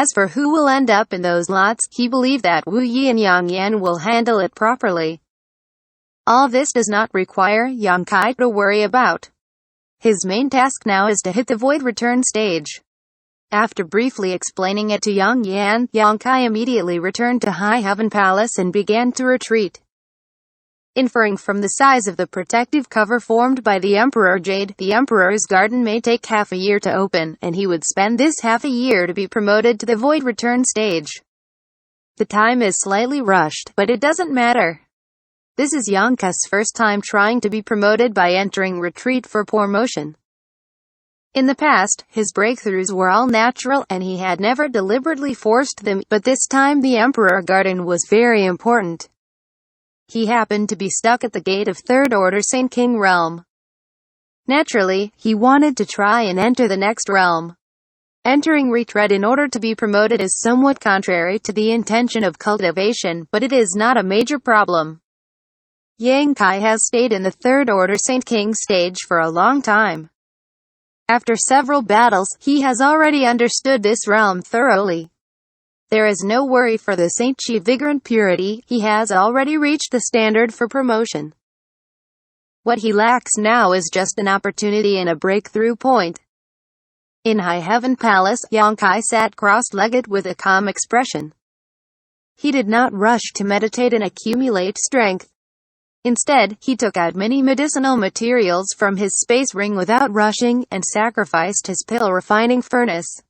As for who will end up in those lots, he believed that Wu Yi and Yang Yan will handle it properly. All this does not require Yang Kai to worry about. His main task now is to hit the void return stage. After briefly explaining it to Yang Yan, Yang Kai immediately returned to High Heaven Palace and began to retreat. Inferring from the size of the protective cover formed by the Emperor Jade, the Emperor's garden may take half a year to open, and he would spend this half a year to be promoted to the void return stage. The time is slightly rushed, but it doesn't matter. This is Yang Kai's first time trying to be promoted by entering retreat for promotion. In the past, his breakthroughs were all natural, and he had never deliberately forced them, but this time the Emperor Garden was very important. He happened to be stuck at the gate of Third Order Saint King Realm. Naturally, he wanted to try and enter the next realm. Entering retreat in order to be promoted is somewhat contrary to the intention of cultivation, but it is not a major problem. Yang Kai has stayed in the Third Order Saint King stage for a long time. After several battles, he has already understood this realm thoroughly. There is no worry for the Saint Chi vigor and purity, he has already reached the standard for promotion. What he lacks now is just an opportunity and a breakthrough point. In High Heaven Palace, Yang Kai sat cross-legged with a calm expression. He did not rush to meditate and accumulate strength. Instead, he took out many medicinal materials from his space ring without rushing, and sacrificed his pill refining furnace.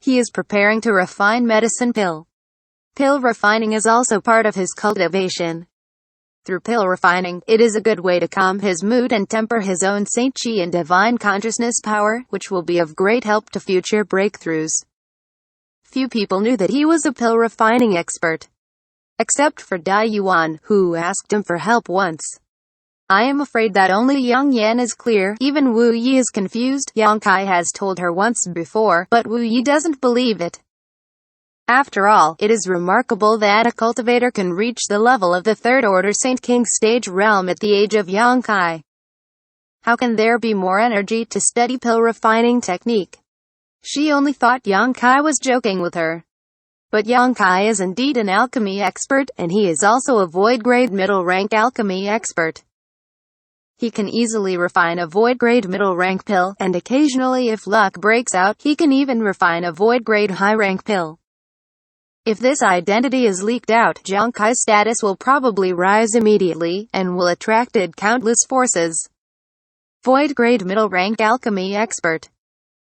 He is preparing to refine medicine pill. Pill refining is also part of his cultivation. Through pill refining, it is a good way to calm his mood and temper his own Saint Chi and divine consciousness power, which will be of great help to future breakthroughs. Few people knew that he was a pill refining expert. Except for Dai Yuan, who asked him for help once. I am afraid that only Yang Yan is clear, even Wu Yi is confused, Yang Kai has told her once before, but Wu Yi doesn't believe it. After all, it is remarkable that a cultivator can reach the level of the Third Order Saint King stage realm at the age of Yang Kai. How can there be more energy to study pill refining technique? She only thought Yang Kai was joking with her. But Yang Kai is indeed an alchemy expert, and he is also a void-grade middle-rank alchemy expert. He can easily refine a void-grade middle-rank pill, and occasionally if luck breaks out, he can even refine a void-grade high-rank pill. If this identity is leaked out, Yang Kai's status will probably rise immediately, and will attract countless forces. Void-grade middle-rank alchemy expert.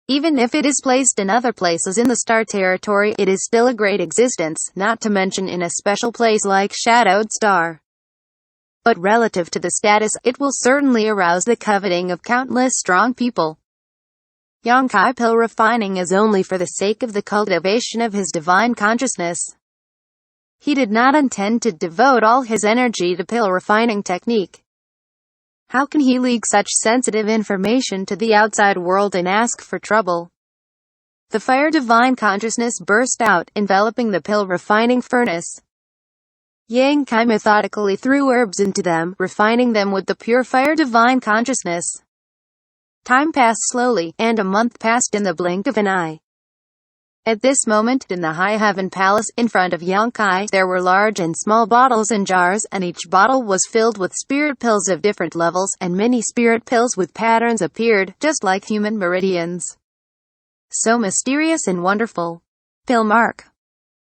Even if it is placed in other places in the star territory, it is still a great existence, not to mention in a special place like Shadowed Star. But relative to the status, it will certainly arouse the coveting of countless strong people. Yang Kai pill refining is only for the sake of the cultivation of his divine consciousness. He did not intend to devote all his energy to pill refining technique. How can he leak such sensitive information to the outside world and ask for trouble? The fire divine consciousness burst out, enveloping the pill refining furnace. Yang Kai methodically threw herbs into them, refining them with the pure fire divine consciousness. Time passed slowly, and a month passed in the blink of an eye. At this moment, in the High Heaven Palace, in front of Yang Kai, there were large and small bottles and jars, and each bottle was filled with spirit pills of different levels, and many spirit pills with patterns appeared, just like human meridians. So mysterious and wonderful. Pill mark.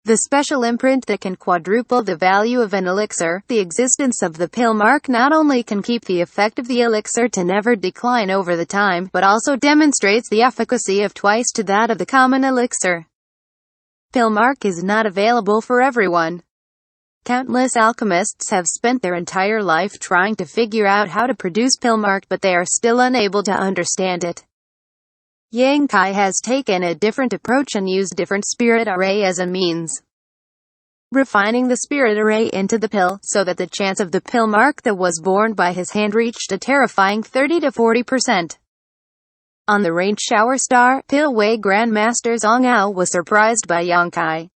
The special imprint that can quadruple the value of an elixir. The existence of the pill mark not only can keep the effect of the elixir to never decline over the time, but also demonstrates the efficacy of twice to that of the common elixir. Pill mark is not available for everyone. Countless alchemists have spent their entire life trying to figure out how to produce pill mark, but they are still unable to understand it. Yang Kai has taken a different approach and used different spirit array as a means. Refining the spirit array into the pill, so that the chance of the pill mark that was born by his hand reached a terrifying 30 to 40%. On the Rain Shower Star, Pillway Grandmaster Zhongao was surprised by Yang Kai.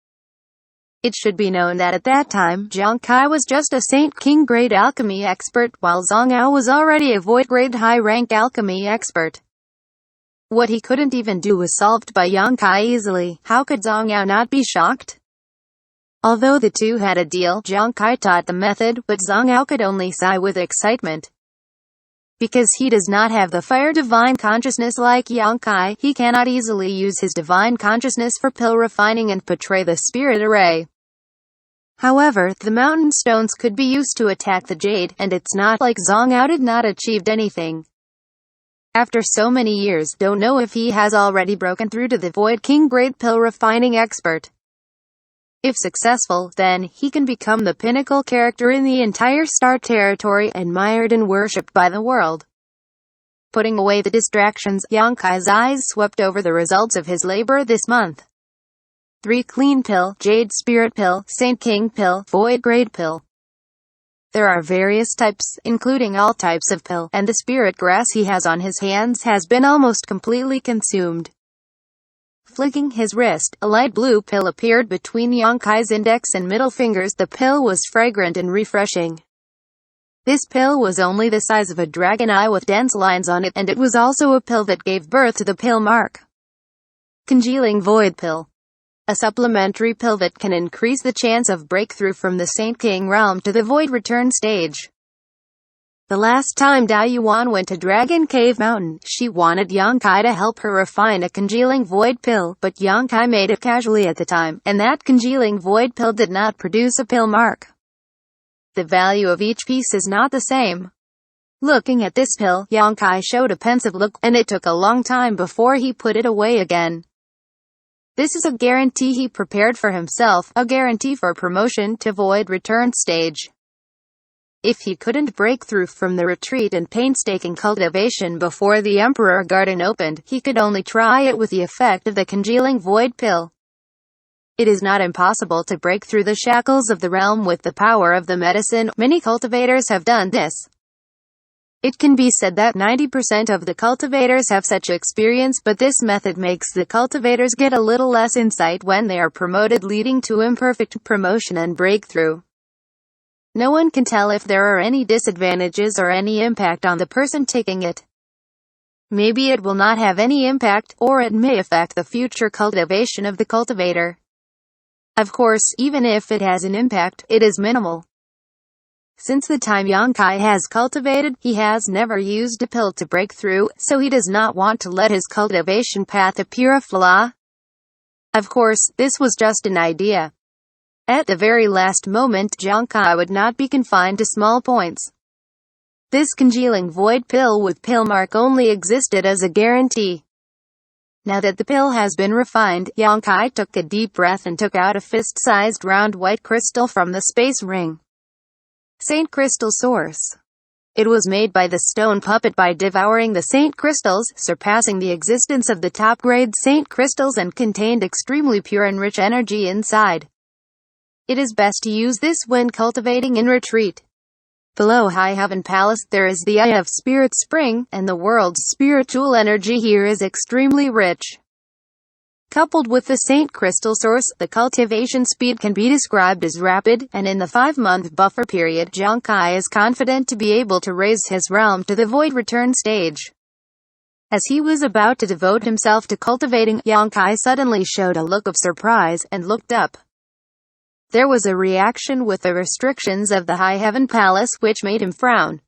It should be known that at that time, Yang Kai was just a Saint King grade alchemy expert, while Zhongao was already a void grade high rank alchemy expert. What he couldn't even do was solved by Yang Kai easily. How could Zhang Yao not be shocked? Although the two had a deal, Yang Kai taught the method, but Zhang Yao could only sigh with excitement. Because he does not have the fire divine consciousness like Yang Kai, he cannot easily use his divine consciousness for pill refining and portray the spirit array. However, the mountain stones could be used to attack the jade, and it's not like Zhang Yao did not achieve anything. After so many years, don't know if he has already broken through to the Void King grade pill refining expert. If successful, then he can become the pinnacle character in the entire Star Territory, admired and worshipped by the world. Putting away the distractions, Yang Kai's eyes swept over the results of his labor this month. 3 clean pill, Jade Spirit pill, Saint King pill, Void Grade pill. There are various types, including all types of pill, and the spirit grass he has on his hands has been almost completely consumed. Flicking his wrist, a light blue pill appeared between Yang Kai's index and middle fingers. The pill was fragrant and refreshing. This pill was only the size of a dragon eye with dense lines on it, and it was also a pill that gave birth to the pill mark. Congealing Void pill. A supplementary pill that can increase the chance of breakthrough from the Saint King realm to the Void Return stage. The last time Dao Yuan went to Dragon Cave Mountain, she wanted Yang Kai to help her refine a congealing void pill, but Yang Kai made it casually at the time, and that congealing void pill did not produce a pill mark. The value of each piece is not the same. Looking at this pill, Yang Kai showed a pensive look, and it took a long time before he put it away again. This is a guarantee he prepared for himself, a guarantee for promotion to Void Return stage. If he couldn't break through from the retreat and painstaking cultivation before the Emperor Garden opened, he could only try it with the effect of the congealing void pill. It is not impossible to break through the shackles of the realm with the power of the medicine. Many cultivators have done this. It can be said that 90% of the cultivators have such experience, but this method makes the cultivators get a little less insight when they are promoted, leading to imperfect promotion and breakthrough. No one can tell if there are any disadvantages or any impact on the person taking it. Maybe it will not have any impact, or it may affect the future cultivation of the cultivator. Of course, even if it has an impact, it is minimal. Since the time Yang Kai has cultivated, he has never used a pill to break through, so he does not want to let his cultivation path appear a flaw. Of course, this was just an idea. At the very last moment, Yang Kai would not be confined to small points. This congealing void pill with pill mark only existed as a guarantee. Now that the pill has been refined, Yang Kai took a deep breath and took out a fist-sized round white crystal from the space ring. Saint Crystal Source. It was made by the stone puppet by devouring the saint crystals, surpassing the existence of the top-grade saint crystals, and contained extremely pure and rich energy inside. It is best to use this when cultivating in retreat. Below High Heaven Palace, there is the Eye of Spirit Spring, and the world's spiritual energy here is extremely rich. Coupled with the Saint Crystal Source, the cultivation speed can be described as rapid, and in the 5-month buffer period, Yang Kai is confident to be able to raise his realm to the Void Return stage. As he was about to devote himself to cultivating, Yang Kai suddenly showed a look of surprise, and looked up. There was a reaction with the restrictions of the High Heaven Palace which made him frown.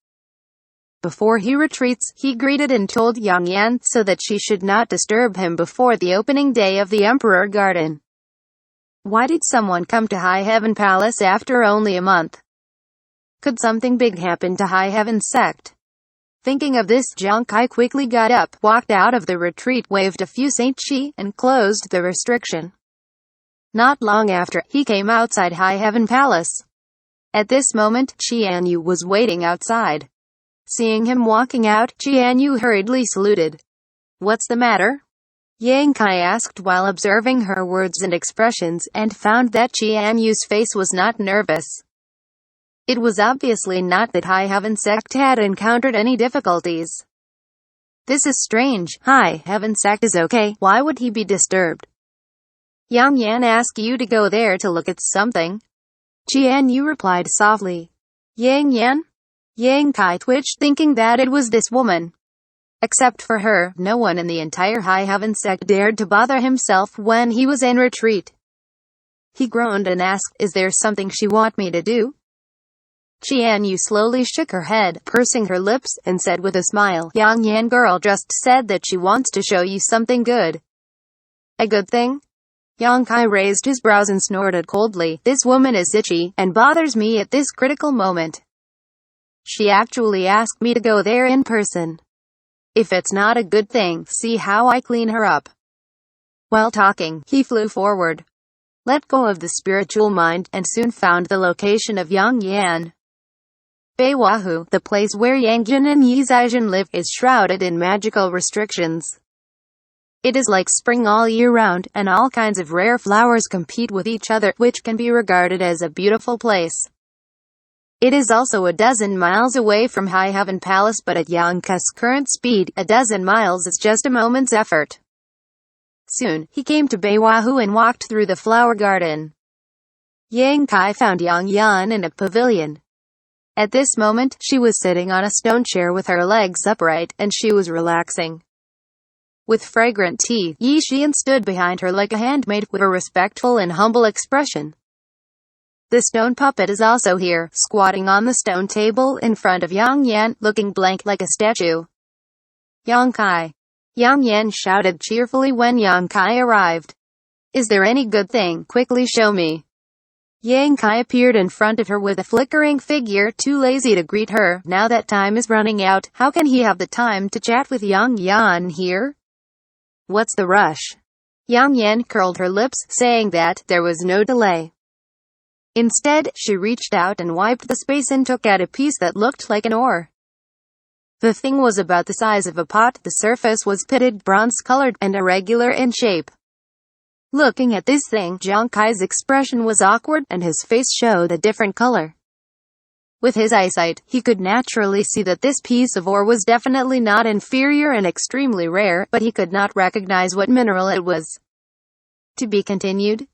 Before he retreats, he greeted and told Yang Yan so that she should not disturb him before the opening day of the Emperor Garden. Why did someone come to High Heaven Palace after only a month? Could something big happen to High Heaven sect? Thinking of this, Yang Kai quickly got up, walked out of the retreat, waved a few Saint Chi, and closed the restriction. Not long after, he came outside High Heaven Palace. At this moment, Xianxia was waiting outside. Seeing him walking out, Xianxia hurriedly saluted. "What's the matter?" Yang Kai asked while observing her words and expressions, and found that Xianxia's face was not nervous. It was obviously not that High Heaven sect had encountered any difficulties. This is strange. High Heaven sect is okay. Why would he be disturbed? Yang Yan asked you to go there to look at something. Xianxia replied softly. Yang Yan? Yang Kai twitched, thinking that it was this woman. Except for her, no one in the entire High Heaven sect dared to bother himself when he was in retreat. He groaned and asked, "Is there something she want me to do?" Xianxia slowly shook her head, pursing her lips, and said with a smile, "Yang Yan girl just said that she wants to show you something good." "A good thing?" Yang Kai raised his brows and snorted coldly. "This woman is itchy, and bothers me at this critical moment. She actually asked me to go there in person. If it's not a good thing, see how I clean her up." While talking, he flew forward, let go of the spiritual mind, and soon found the location of Yang Yan. Beiwahu, the place where Yang Jin and Yi Zhaijin live, is shrouded in magical restrictions. It is like spring all year round, and all kinds of rare flowers compete with each other, which can be regarded as a beautiful place. It is also a dozen miles away from High Heaven Palace, but at Yang Kai's current speed, a dozen miles is just a moment's effort. Soon, he came to Beiwahu and walked through the flower garden. Yang Kai found Yang Yan in a pavilion. At this moment, she was sitting on a stone chair with her legs upright, and she was relaxing. With fragrant teeth, Yi Xian stood behind her like a handmaid, with a respectful and humble expression. The stone puppet is also here, squatting on the stone table in front of Yang Yan, looking blank like a statue. "Yang Kai!" Yang Yan shouted cheerfully when Yang Kai arrived. "Is there any good thing? Quickly show me." Yang Kai appeared in front of her with a flickering figure, too lazy to greet her. Now that time is running out, how can he have the time to chat with Yang Yan here? What's the rush? Yang Yan curled her lips, saying that there was no delay. Instead, she reached out and wiped the space and took out a piece that looked like an oar. The thing was about the size of a pot, the surface was pitted, bronze-colored, and irregular in shape. Looking at this thing, Yang Kai's expression was awkward, and his face showed a different color. With his eyesight, he could naturally see that this piece of ore was definitely not inferior and extremely rare, but he could not recognize what mineral it was. To be continued.